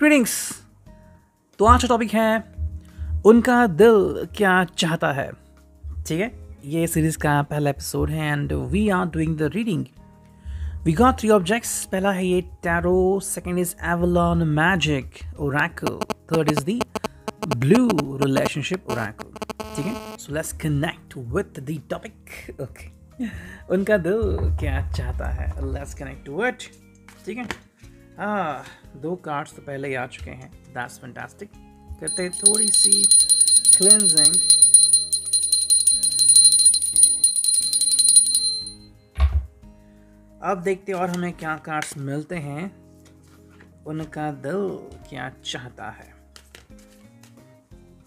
Greetings. तो आज का टॉपिक है उनका दिल क्या चाहता है। ठीक है, ये सीरीज का पहला एपिसोड है and we are doing the reading. We got 3 objects. पहला है ये tarot, second is Avalon magic oracle, third is the blue relationship oracle. ठीक है, so let's connect with the topic. Okay, उनका दिल क्या चाहता है, लेट्स कनेक्ट टू इट। ठीक है, 2 कार्ड्स तो पहले ही आ चुके हैं, दैट्स फैंटास्टिक। करते हैं थोड़ी सी क्लेंजिंग। अब देखते हैं और हमें क्या कार्ड्स मिलते हैं। उनका दिल क्या चाहता है।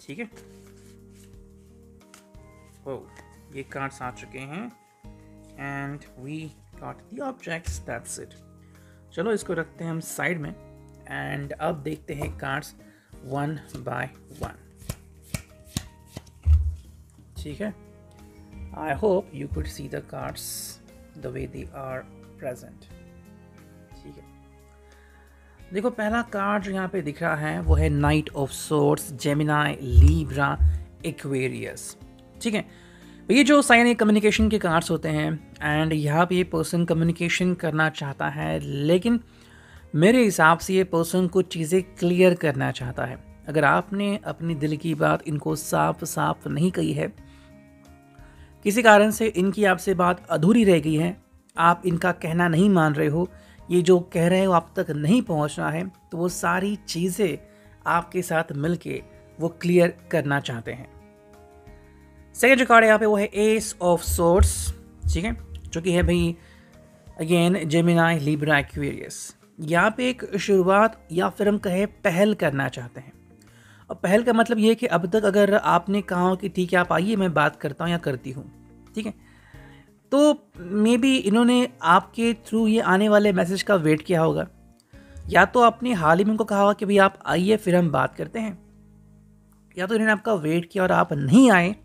ठीक है, ओ ये कार्ड्स आ चुके हैं and we got the objects, that's it. चलो इसको रखते हैं हम साइड में एंड अब देखते हैं कार्ड्स 1 by 1। ठीक है, I hope you could see the cards the way they are present. ठीक है, देखो पहला कार्ड जो यहाँ पे दिख रहा है वो है night of swords, Gemini, Libra, Aquarius. ठीक है, ये जो साइन कम्युनिकेशन के कार्ड्स होते हैं एंड यहाँ पे ये पर्सन कम्युनिकेशन करना चाहता है, लेकिन मेरे हिसाब से ये पर्सन कुछ चीज़ें क्लियर करना चाहता है। अगर आपने अपनी दिल की बात इनको साफ साफ नहीं कही है, किसी कारण से इनकी आपसे बात अधूरी रह गई है, आप इनका कहना नहीं मान रहे हो, ये जो कह रहे हो आप तक नहीं पहुंचना है, तो वो सारी चीज़ें आपके साथ मिलके वो क्लियर करना चाहते हैं। सेकेंड जो कार्ड है यहाँ पे वो है एस ऑफ सोर्ड्स। ठीक है, जो कि है भाई अगेन जेमिनाई, लिब्रा, एक्वेरियस। यहाँ पे एक शुरुआत या फिर हम कहे पहल करना चाहते हैं। और पहल का मतलब ये है कि अब तक अगर आपने कहा हो कि ठीक है आप आइए मैं बात करता हूँ या करती हूँ, ठीक है, तो मे बी इन्होंने आपके थ्रू ये आने वाले मैसेज का वेट किया होगा, या तो आपने हाल ही में उनको कहा होगा कि भाई आप आइए फिर हम बात करते हैं, या तो इन्होंने आपका वेट किया और आप नहीं आए,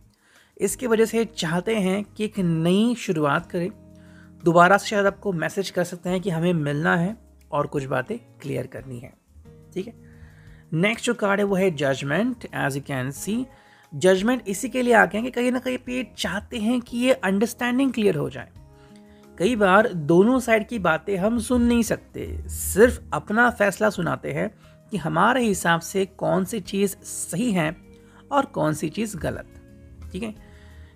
इसकी वजह से चाहते हैं कि एक नई शुरुआत करें। दोबारा से शायद आपको मैसेज कर सकते हैं कि हमें मिलना है और कुछ बातें क्लियर करनी है। ठीक है, नेक्स्ट जो कार्ड है वो है judgment. As you can see, judgment इसी के लिए आ गए हैं कि कहीं ना कहीं पे चाहते हैं कि ये अंडरस्टैंडिंग क्लियर हो जाए। कई बार दोनों साइड की बातें हम सुन नहीं सकते, सिर्फ अपना फैसला सुनाते हैं कि हमारे हिसाब से कौन सी चीज़ सही है और कौन सी चीज़ गलत। ठीक है,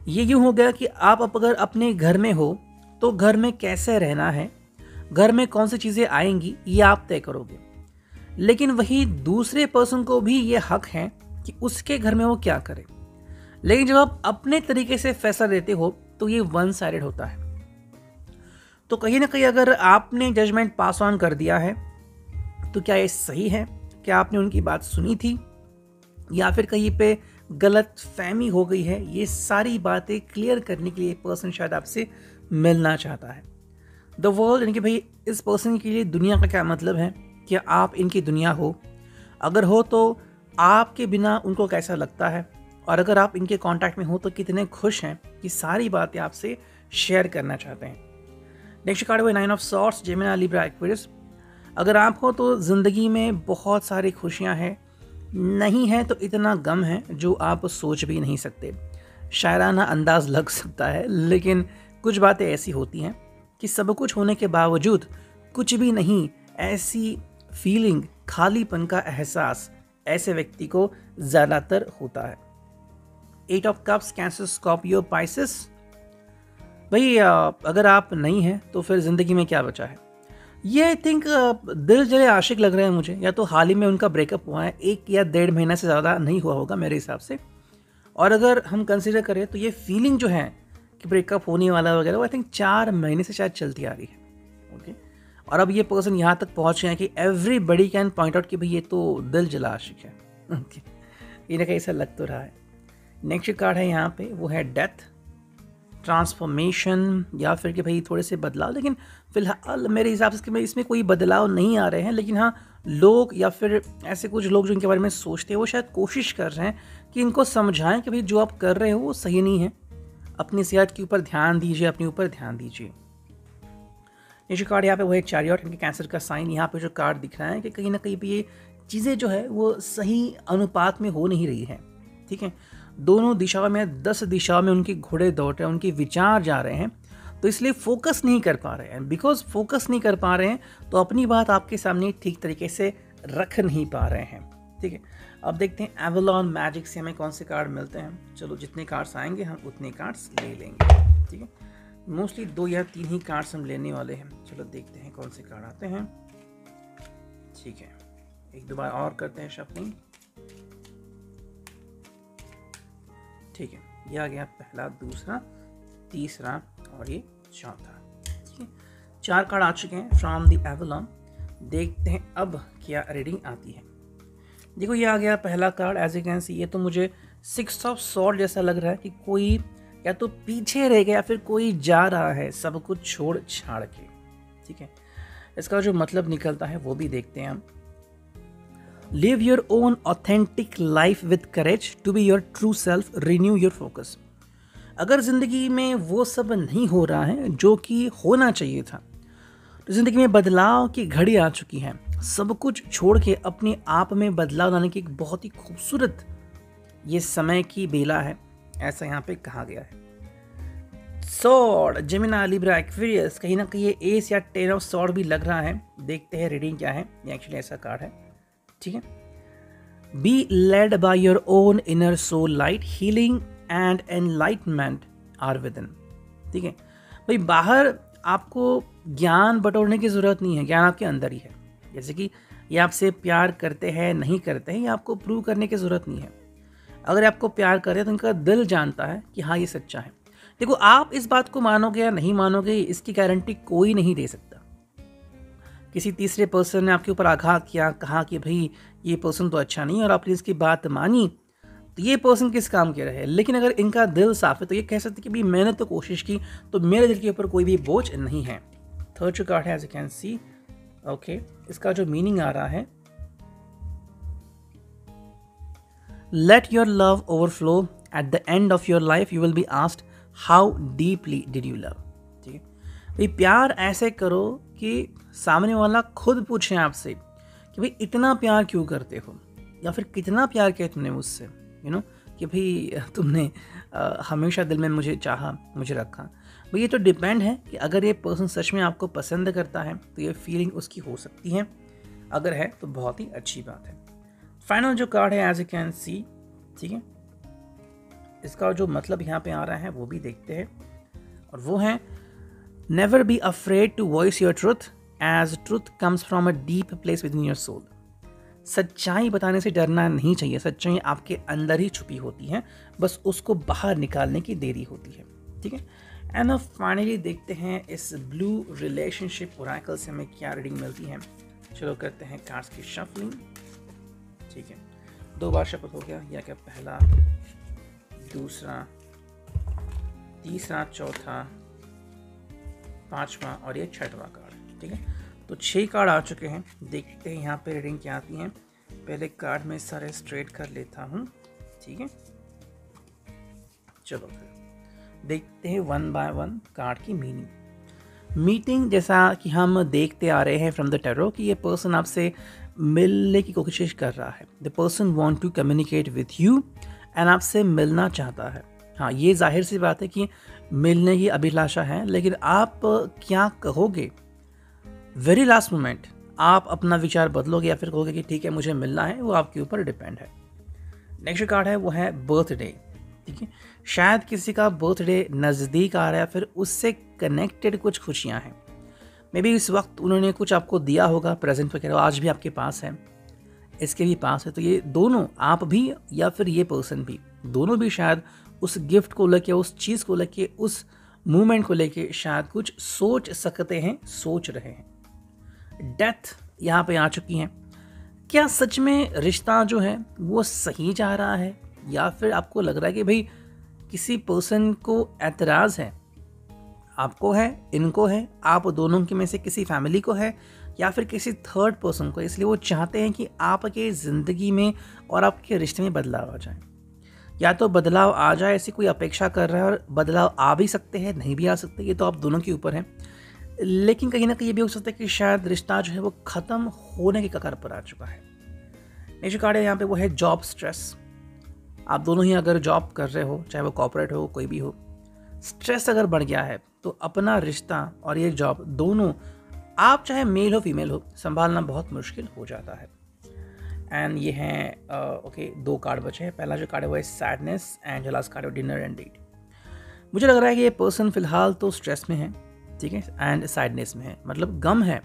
ये यूँ हो गया कि आप अगर अपने घर में हो तो घर में कैसे रहना है, घर में कौन सी चीज़ें आएंगी ये आप तय करोगे, लेकिन वही दूसरे पर्सन को भी ये हक है कि उसके घर में वो क्या करे। लेकिन जब आप अपने तरीके से फैसला लेते हो तो ये वन साइडेड होता है। तो कहीं ना कहीं अगर आपने जजमेंट पास ऑन कर दिया है तो क्या ये सही है, क्या आपने उनकी बात सुनी थी, या फिर कहीं पे गलत फहमी हो गई है, ये सारी बातें क्लियर करने के लिए पर्सन शायद आपसे मिलना चाहता है। द वर्ल्ड, यानी कि भाई इस पर्सन के लिए दुनिया का क्या मतलब है, क्या आप इनकी दुनिया हो, अगर हो तो आपके बिना उनको कैसा लगता है, और अगर आप इनके कांटेक्ट में हो तो कितने खुश हैं, ये सारी बातें आपसे शेयर करना चाहते हैं। नेक्स्ट कार्ड है 9 of swords, Gemini, Libra, Aquarius. अगर आप हो तो ज़िंदगी में बहुत सारी खुशियाँ हैं, नहीं है तो इतना गम है जो आप सोच भी नहीं सकते। शायराना अंदाज लग सकता है, लेकिन कुछ बातें ऐसी होती हैं कि सब कुछ होने के बावजूद कुछ भी नहीं, ऐसी फीलिंग, खालीपन का एहसास ऐसे व्यक्ति को ज़्यादातर होता है। 8 of cups, cancer, Scorpio, Pisces. भाई अगर आप नहीं हैं तो फिर ज़िंदगी में क्या बचा है। ये आई थिंक दिल जले आशिक लग रहे हैं मुझे, या तो हाल ही में उनका ब्रेकअप हुआ है, 1 या 1.5 महीना से ज़्यादा नहीं हुआ होगा मेरे हिसाब से। और अगर हम कंसिडर करें तो ये फीलिंग जो है कि ब्रेकअप होने वाला वगैरह, वो आई थिंक 4 महीने से शायद चलती आ रही है। ओके, और अब ये पर्सन यहाँ तक पहुँच गए हैं कि एवरीबडी कैन पॉइंट आउट कि भाई ये तो दिल जला आशिक है। ओके, ये ना कहीं ऐसा लग तो रहा है। नेक्स्ट कार्ड है यहाँ पे वो है डेथ, ट्रांसफॉर्मेशन, या फिर कि भाई थोड़े से बदलाव, लेकिन फिलहाल मेरे हिसाब से इसमें कोई बदलाव नहीं आ रहे हैं। लेकिन हाँ, लोग या फिर ऐसे कुछ लोग जो इनके बारे में सोचते हैं वो शायद कोशिश कर रहे हैं कि इनको समझाएं कि भाई जो आप कर रहे हो वो सही नहीं है, अपनी सेहत के ऊपर ध्यान दीजिए, अपने ऊपर ध्यान दीजिए। ये जो कार्ड यहाँ पे वो है चैरियट, इनके कैंसर का साइन। यहाँ पे जो कार्ड दिख रहा है कि कहीं ना कहीं भी ये चीज़ें जो है वो सही अनुपात में हो नहीं रही हैं, ठीक है। दोनों दिशाओं में 10 दिशाओं में उनके घोड़े दौड़ रहे हैं, उनके विचार जा रहे हैं, तो इसलिए फोकस नहीं कर पा रहे हैं। बिकॉज फोकस नहीं कर पा रहे हैं तो अपनी बात आपके सामने ठीक तरीके से रख नहीं पा रहे हैं, ठीक है। अब देखते हैं एवलॉन मैजिक से हमें कौन से कार्ड मिलते हैं। चलो जितने कार्ड्स आएंगे हम उतने कार्ड्स ले लेंगे, ठीक है। मोस्टली 2 या 3 ही कार्ड्स हम लेने वाले हैं। चलो देखते हैं कौन से कार्ड आते हैं, ठीक है। एक दो बार और करते हैं शफलिंग, ठीक है। ये आ गया पहला, दूसरा, तीसरा और ये चौथा, ठीक है। 4 कार्ड आ चुके हैं फ्रॉम द एवलॉन। देखते हैं अब क्या रीडिंग आती है। देखो ये आ गया पहला card, as you can see. ये तो मुझे 6 ऑफ सॉर्ड जैसा लग रहा है कि कोई या तो पीछे रह गया या फिर कोई जा रहा है सब कुछ छोड़ छाड़ के, ठीक है। इसका जो मतलब निकलता है वो भी देखते हैं हम। Live your own authentic life with courage to be your true self, renew your focus. अगर ज़िंदगी में वो सब नहीं हो रहा है जो कि होना चाहिए था, तो ज़िंदगी में बदलाव की घड़ी आ चुकी है। सब कुछ छोड़ के अपने आप में बदलाव लाने की एक बहुत ही खूबसूरत ये समय की बेला है, ऐसा यहाँ पे कहा गया है। सॉर्ड, जेमिनी, लिब्रा, एक्वेरियस, कहीं ना कहीं ये एस या 10 ऑफ सॉर्ड भी लग रहा है। देखते हैं रीडिंग क्या है। ये एक्चुअली ऐसा कार्ड है, ठीक है। Be led by your own inner soul light, healing and enlightenment are within, ठीक है। भाई बाहर आपको ज्ञान बटोरने की जरूरत नहीं है, ज्ञान आपके अंदर ही है। जैसे कि ये आपसे प्यार करते हैं नहीं करते हैं, ये आपको प्रूव करने की जरूरत नहीं है। अगर आपको प्यार करे तो उनका दिल जानता है कि हाँ ये सच्चा है। देखो आप इस बात को मानोगे या नहीं मानोगे इसकी गारंटी कोई नहीं दे सकता। किसी तीसरे पर्सन ने आपके ऊपर आघात किया, कहा कि भाई ये पर्सन तो अच्छा नहीं, और आपने इसकी बात मानी, तो ये पर्सन किस काम के रहे। लेकिन अगर इनका दिल साफ है तो ये कह सकते कि भाई मैंने तो कोशिश की, तो मेरे दिल के ऊपर कोई भी बोझ नहीं है। थर्ड जो कार्ड है, as you can see, okay, इसका जो मीनिंग आ रहा है, let your love overflow, at the end of your life you will be asked how deeply did you love, ठीक है। भाई प्यार ऐसे करो कि सामने वाला खुद पूछे आपसे कि भाई इतना प्यार क्यों करते हो, या फिर कितना प्यार किया तुमने मुझसे, यू नो, कि भाई तुमने हमेशा दिल में मुझे चाहा, मुझे रखा। भाई ये तो डिपेंड है कि अगर ये पर्सन सच में आपको पसंद करता है तो ये फीलिंग उसकी हो सकती है, अगर है तो बहुत ही अच्छी बात है। फाइनल जो कार्ड है, एज यू कैन सी, ठीक है, इसका जो मतलब यहाँ पे आ रहा है वो भी देखते हैं, और वो है never be afraid to voice your truth as truth comes from a deep place with in your soul. सच्चाई बताने से डरना नहीं चाहिए, सच्चाई आपके अंदर ही छुपी होती है, बस उसको बाहर निकालने की देरी होती है, ठीक है। एंड अब फाइनली देखते हैं इस ब्लू रिलेशनशिप ओरेकल से हमें क्या रीडिंग मिलती है। चलो करते हैं कार्ड्स की शफलिंग, ठीक है। 2 बार शफल हो गया, या क्या पहला, दूसरा, तीसरा, चौथा, 5वां और ये 6वां कार्ड, ठीक है। तो 6 कार्ड आ चुके हैं। देखते हैं यहाँ पे रीडिंग क्या आती है। पहले कार्ड में सारे स्ट्रेट कर लेता हूँ, ठीक है। चलो फिर देखते हैं 1 बाय 1 कार्ड की मीनिंग। मीटिंग, जैसा कि हम देखते आ रहे हैं फ्रॉम द टैरो कि ये पर्सन आपसे मिलने की कोशिश कर रहा है। The person want to communicate with you and आपसे मिलना चाहता है। हाँ, ये जाहिर सी बात है कि मिलने की अभिलाषा है, लेकिन आप क्या कहोगे वेरी लास्ट मोमेंट, आप अपना विचार बदलोगे या फिर कहोगे कि ठीक है मुझे मिलना है, वो आपके ऊपर डिपेंड है। नेक्स्ट कार्ड है वो है बर्थडे, ठीक है। शायद किसी का बर्थडे नज़दीक आ रहा है, फिर उससे कनेक्टेड कुछ खुशियां हैं। मे बी इस वक्त उन्होंने कुछ आपको दिया होगा, प्रेजेंट वगैरह आज भी आपके पास है, इसके भी पास है। तो ये दोनों, आप भी या फिर ये पर्सन भी, दोनों भी शायद उस गिफ्ट को लेके, उस चीज़ को लेके, उस मूवमेंट को लेके शायद कुछ सोच सकते हैं, सोच रहे हैं। डेथ यहाँ पे आ चुकी है। क्या सच में रिश्ता जो है वो सही जा रहा है, या फिर आपको लग रहा है कि भाई किसी पर्सन को एतराज़ है, आपको है, इनको है, आप दोनों के में से किसी फैमिली को है, या फिर किसी थर्ड पर्सन को, इसलिए वो चाहते हैं कि आपके ज़िंदगी में और आपके रिश्ते में बदलाव आ जाए। या तो बदलाव आ जाए ऐसी कोई अपेक्षा कर रहा है, और बदलाव आ भी सकते हैं, नहीं भी आ सकते, ये तो आप दोनों के ऊपर है। लेकिन कहीं ना कहीं ये भी हो सकता है कि शायद रिश्ता जो है वो ख़त्म होने के कगार पर आ चुका है। नेक्स्ट कार्ड है यहाँ पे वो है जॉब स्ट्रेस। आप दोनों ही अगर जॉब कर रहे हो, चाहे वो कॉर्पोरेट हो कोई भी हो, स्ट्रेस अगर बढ़ गया है तो अपना रिश्ता और ये जॉब दोनों, आप चाहे मेल हो फीमेल हो, संभालना बहुत मुश्किल हो जाता है। एंड ये हैं ओके 2 कार्ड बचे हैं। पहला जो कार्ड है वो है सैडनेस एंड लास्ट कार्ड है डिनर एंड डेट। मुझे लग रहा है कि ये पर्सन फिलहाल तो स्ट्रेस में है, ठीक है, एंड सैडनेस में है, मतलब गम है।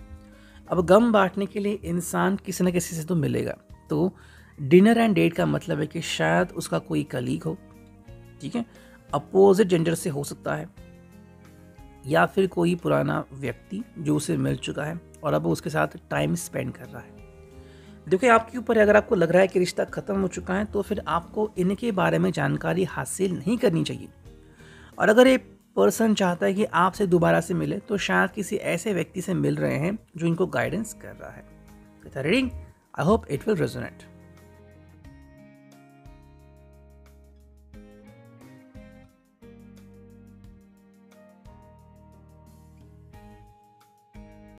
अब गम बांटने के लिए इंसान किसी न किसी से तो मिलेगा, तो डिनर एंड डेट का मतलब है कि शायद उसका कोई कलीग हो, ठीक है, अपोजिट जेंडर से हो सकता है, या फिर कोई पुराना व्यक्ति जो उसे मिल चुका है और अब उसके साथ टाइम स्पेंड कर रहा है। देखिए आपके ऊपर है, अगर आपको लग रहा है कि रिश्ता खत्म हो चुका है तो फिर आपको इनके बारे में जानकारी हासिल नहीं करनी चाहिए। और अगर ये पर्सन चाहता है कि आपसे दोबारा से मिले तो शायद किसी ऐसे व्यक्ति से मिल रहे हैं जो इनको गाइडेंस कर रहा है। Reading, I hope it will resonate.